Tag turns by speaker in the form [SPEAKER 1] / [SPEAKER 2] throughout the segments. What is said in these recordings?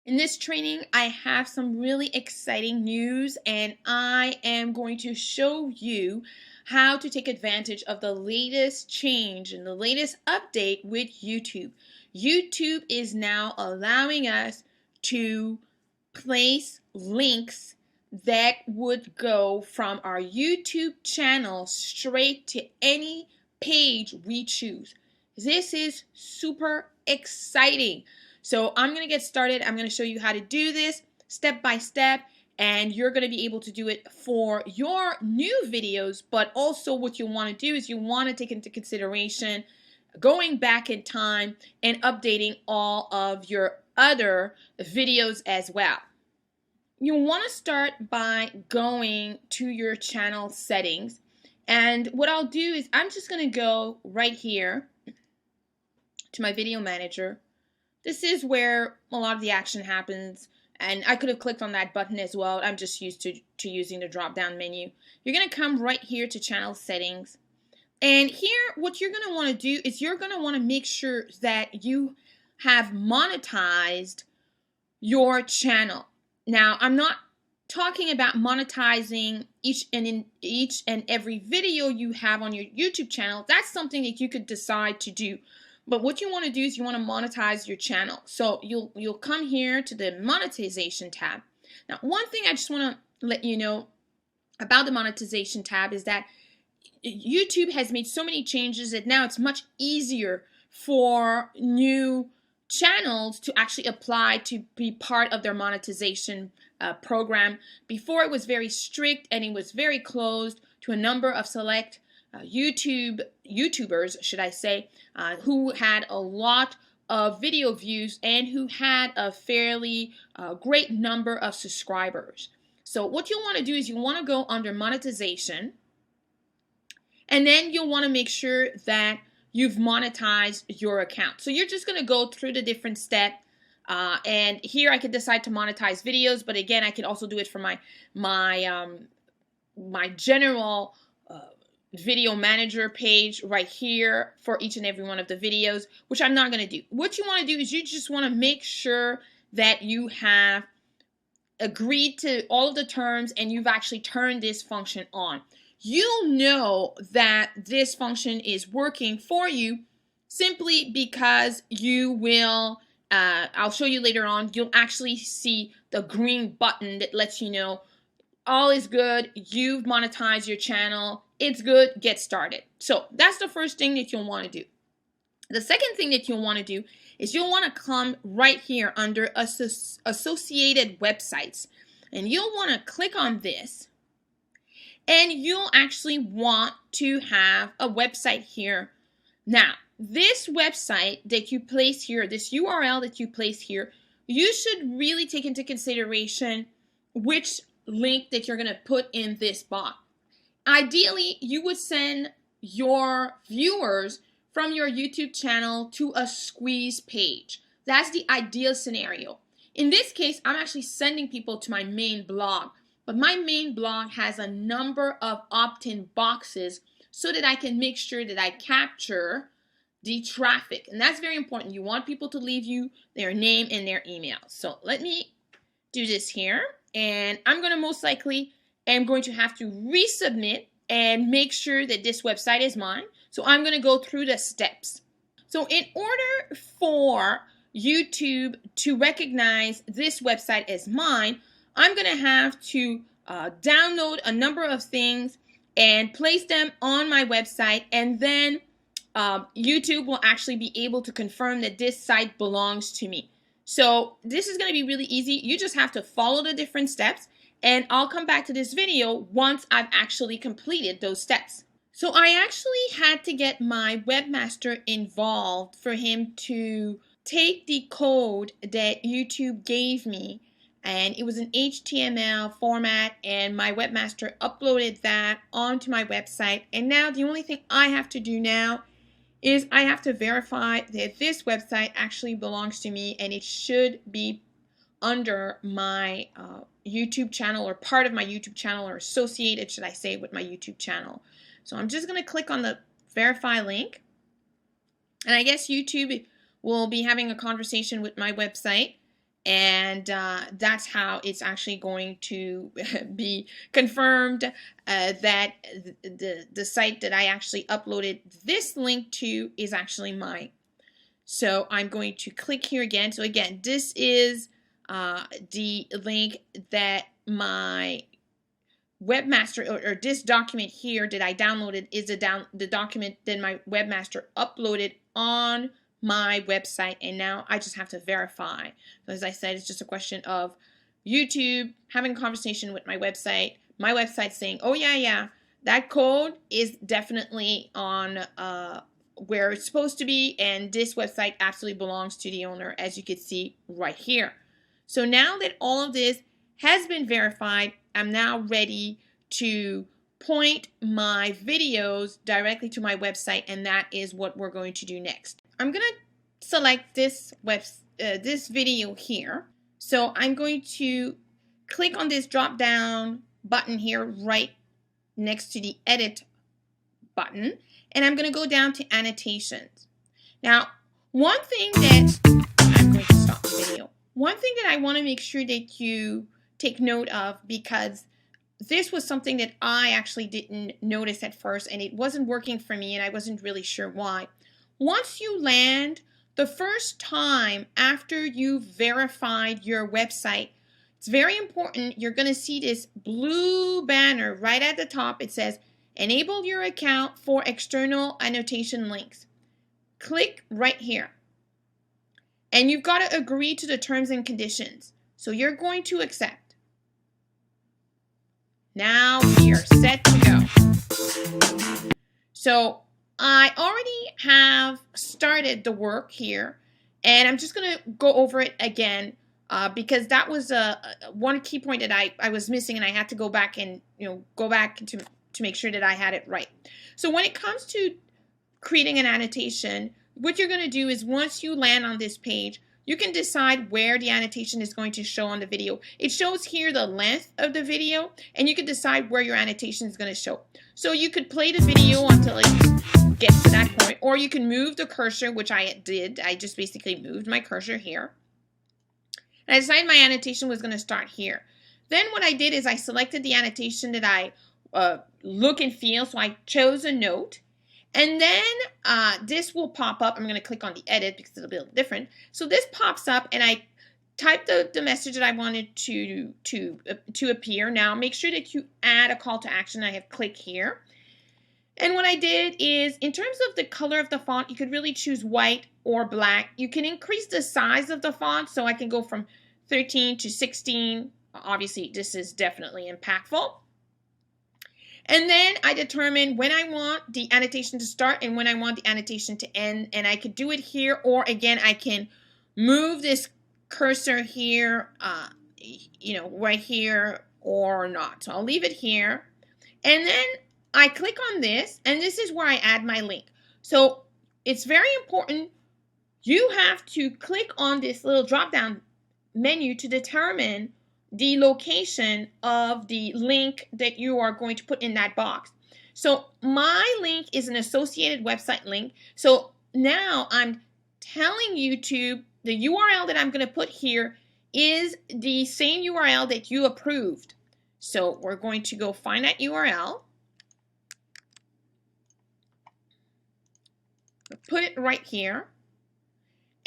[SPEAKER 1] In this training, I have some really exciting news, and I am going to show you how to take advantage of the latest change and the latest update with YouTube. YouTube is now allowing us to place links that would go from our YouTube channel straight to any page we choose. This is super exciting. So I'm going to get started. I'm going to show you how to do this step by step, and you're going to be able to do it for your new videos. But also what you want to do is you want to take into consideration going back in time and updating all of your other videos as well. You want to start by going to your channel settings, and what I'll do is I'm just going to go right here to my video manager. This is where a lot of the action happens, and I could have clicked on that button as well. I'm just used to using the drop down menu. You're going to come right here to channel settings, and here what you're going to want to do is you're going to want to make sure that you have monetized your channel. Now, I'm not talking about monetizing each and every video you have on your YouTube channel. That's something that you could decide to do. But what you want to do is you want to monetize your channel. So you'll come here to the monetization tab. Now, one thing I just want to let you know about the monetization tab is that YouTube has made so many changes that now it's much easier for new channels to actually apply to be part of their monetization program. Before, it was very strict and it was very closed to a number of select YouTubers, should I say, who had a lot of video views and who had a fairly great number of subscribers. So what you'll want to do is you want to go under monetization, and then you'll want to make sure that you've monetized your account. So you're just going to go through the different steps. And here I could decide to monetize videos, but again, I can also do it for my general video manager page right here for each and every one of the videos, which I'm not going to do. What you want to do is you just want to make sure that you have agreed to all of the terms and you've actually turned this function on. You'll know that this function is working for you simply because you will, I'll show you later on, you'll actually see the green button that lets you know all is good, you've monetized your channel, it's good, get started. So that's the first thing that you'll want to do. The second thing that you'll want to do is you'll want to come right here under associated websites, and you'll want to click on this, and you'll actually want to have a website here. Now, this website that you place here, this URL that you place here, you should really take into consideration which link that you're going to put in this box. Ideally, you would send your viewers from your YouTube channel to a squeeze page. That's the ideal scenario. In this case, I'm actually sending people to my main blog, but my main blog has a number of opt-in boxes so that I can make sure that I capture the traffic. And that's very important. You want people to leave you their name and their email. So let me do this here. And I'm going to most likely am going to have to resubmit and make sure that this website is mine. So I'm going to go through the steps. So in order for YouTube to recognize this website as mine, I'm going to have to download a number of things and place them on my website, and then YouTube will actually be able to confirm that this site belongs to me. So this is going to be really easy. You just have to follow the different steps, and I'll come back to this video once I've actually completed those steps. So I actually had to get my webmaster involved for him to take the code that YouTube gave me, and it was an HTML format, and my webmaster uploaded that onto my website. And now the only thing I have to do now is I have to verify that this website actually belongs to me, and it should be under my YouTube channel, or part of my YouTube channel, or associated, should I say, with my YouTube channel. So I'm just going to click on the verify link, and I guess YouTube will be having a conversation with my website, and that's how it's actually going to be confirmed that the site that I actually uploaded this link to is actually mine. So I'm going to click here again. So again, this is the link that my webmaster, or this document here that I downloaded is the document that my webmaster uploaded on my website, and now I just have to verify. So as I said, it's just a question of YouTube having a conversation with my website saying, oh yeah, that code is definitely on where it's supposed to be, and this website absolutely belongs to the owner, as you can see right here. So now that all of this has been verified, I'm now ready to point my videos directly to my website, and that is what we're going to do next. I'm going to select this video here. So I'm going to click on this drop down button here right next to the edit button, and I'm going to go down to annotations. Now, one thing that I'm going to stop the video. One thing that I want to make sure that you take note of, because this was something that I actually didn't notice at first, and it wasn't working for me, and I wasn't really sure why. Once you land, the first time after you've verified your website, it's very important. You're going to see this blue banner right at the top. It says, enable your account for external annotation links. Click right here. And you've got to agree to the terms and conditions. So you're going to accept. Now we are set to go. So I already have started the work here, and I'm just going to go over it again because that was one key point that I was missing, and I had to go back and go back to make sure that I had it right. So when it comes to creating an annotation, what you're going to do is once you land on this page, you can decide where the annotation is going to show on the video. It shows here the length of the video, and you can decide where your annotation is going to show. So you could play the video until it gets to that point, or you can move the cursor, which I did. I just basically moved my cursor here. And I decided my annotation was going to start here. Then what I did is I selected the annotation that I look and feel, so I chose a note. And then this will pop up. I'm going to click on the edit because it'll be a little different. So this pops up, and I type the message that I wanted to appear. Now make sure that you add a call to action. I have click here. And what I did is, in terms of the color of the font, you could really choose white or black. You can increase the size of the font, so I can go from 13 to 16. Obviously, this is definitely impactful. And then I determine when I want the annotation to start and when I want the annotation to end. And I could do it here, or again, I can move this cursor here, right here or not. So I'll leave it here. And then I click on this, and this is where I add my link. So it's very important. You have to click on this little drop-down menu to determine the location of the link that you are going to put in that box. So my link is an associated website link. So now I'm telling YouTube the URL that I'm going to put here is the same URL that you approved. So we're going to go find that URL. Put it right here.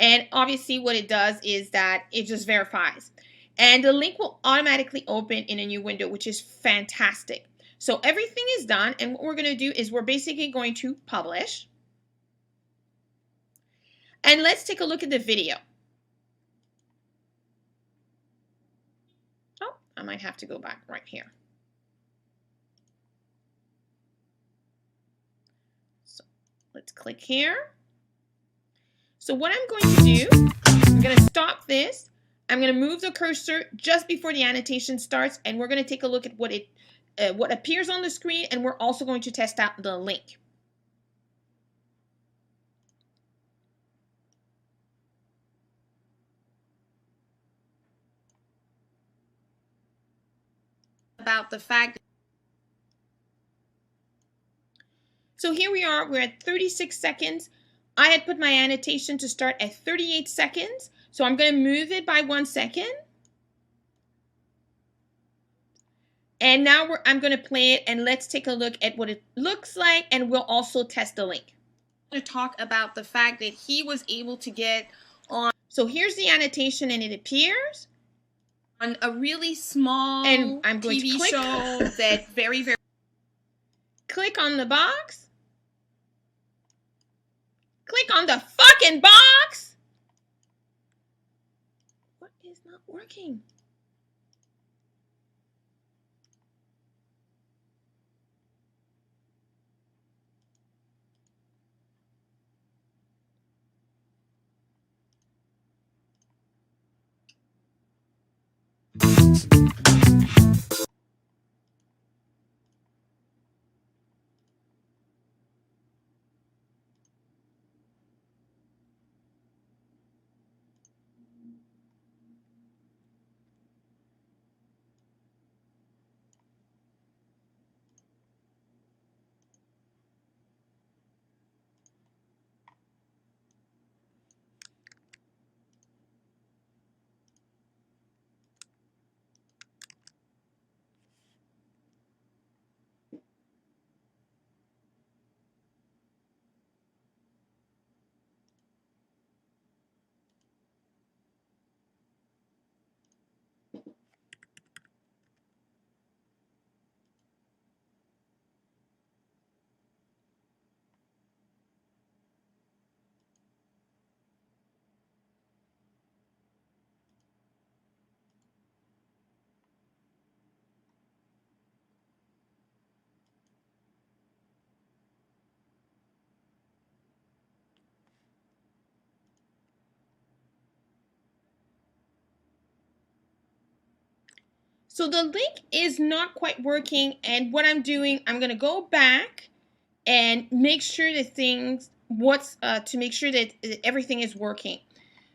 [SPEAKER 1] And obviously what it does is that it just verifies. And the link will automatically open in a new window, which is fantastic. So everything is done, and what we're going to do is we're basically going to publish. And let's take a look at the video. Oh, I might have to go back right here. So let's click here. So what I'm going to do, I'm going to stop this. I'm going to move the cursor just before the annotation starts, and we're going to take a look at what appears on the screen, and we're also going to test out the link. About the fact. So here we are, we're at 36 seconds. I had put my annotation to start at 38 seconds. So I'm going to move it by 1 second. And now I'm going to play it, and let's take a look at what it looks like, and we'll also test the link. I'm going to talk about the fact that he was able to get on. So here's the annotation, and it appears on a really small and I'm going TV to click. Show that very click on the box. Click on the fucking box. What is not working? So the link is not quite working, and what I'm doing, I'm going to go back and make sure that to make sure that everything is working.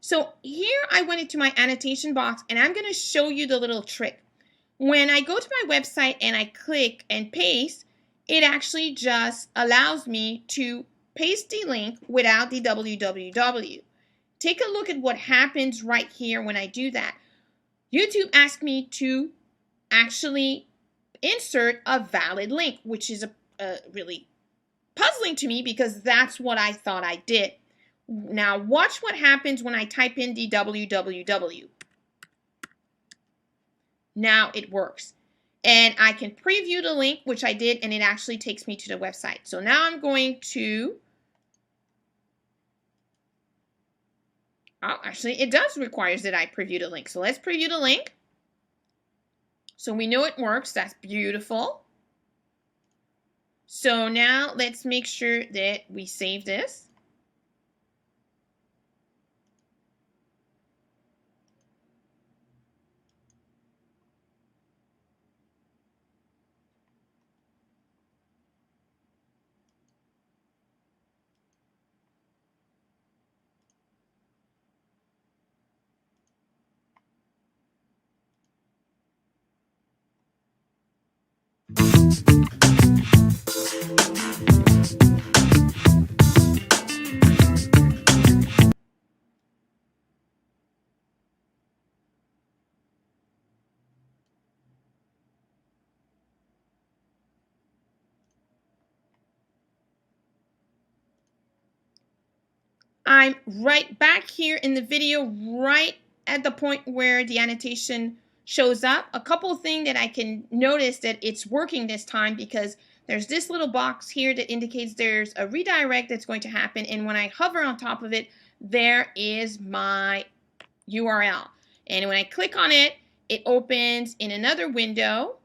[SPEAKER 1] So here I went into my annotation box, and I'm going to show you the little trick. When I go to my website and I click and paste, it actually just allows me to paste the link without the www. Take a look at what happens right here when I do that. YouTube asked me to actually insert a valid link, which is really puzzling to me because that's what I thought I did. Now watch what happens when I type in the www. Now it works. And I can preview the link, which I did, and it actually takes me to the website. So now I'm going to... Oh, actually, it does require that I preview the link. So let's preview the link. So we know it works. That's beautiful. So now let's make sure that we save this. I'm right back here in the video, right at the point where the annotation shows up. A couple of things that I can notice that it's working this time because there's this little box here that indicates there's a redirect that's going to happen, and when I hover on top of it, there is my URL. And when I click on it, it opens in another window.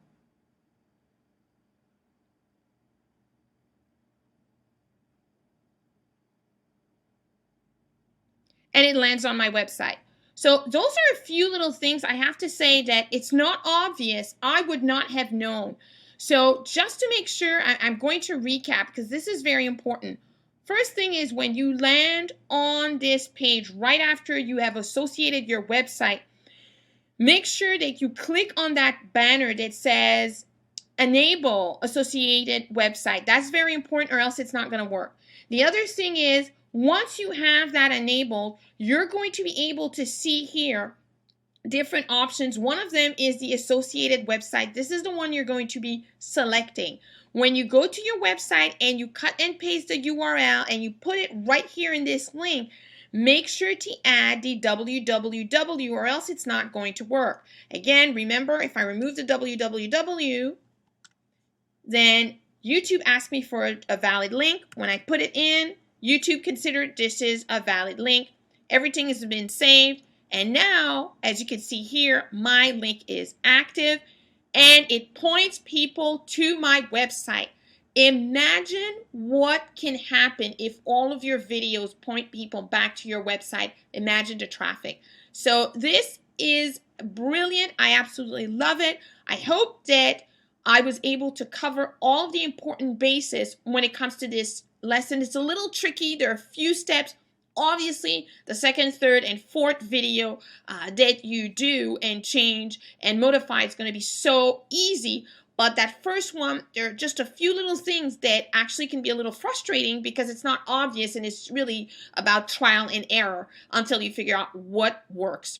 [SPEAKER 1] And it lands on my website. So those are a few little things. I have to say that it's not obvious. I would not have known. So just to make sure, I'm going to recap because this is very important. First thing is when you land on this page right after you have associated your website, make sure that you click on that banner that says enable associated website. That's very important or else it's not going to work. The other thing is Once you have that enabled, you're going to be able to see here different options. One of them is the associated website. This is the one you're going to be selecting. When you go to your website and you cut and paste the URL and you put it right here in this link, make sure to add the www or else it's not going to work. Again, remember, if I remove the www, then YouTube asked me for a valid link. When I put it in, YouTube considered this is a valid link. Everything has been saved. And now, as you can see here, my link is active and it points people to my website. Imagine what can happen if all of your videos point people back to your website. Imagine the traffic. So this is brilliant. I absolutely love it. I hope that I was able to cover all of the important bases when it comes to this lesson. It's a little tricky. There are a few steps. Obviously, the second, third, and fourth video that you do and change and modify is going to be so easy. But that first one, there are just a few little things that actually can be a little frustrating because it's not obvious and it's really about trial and error until you figure out what works.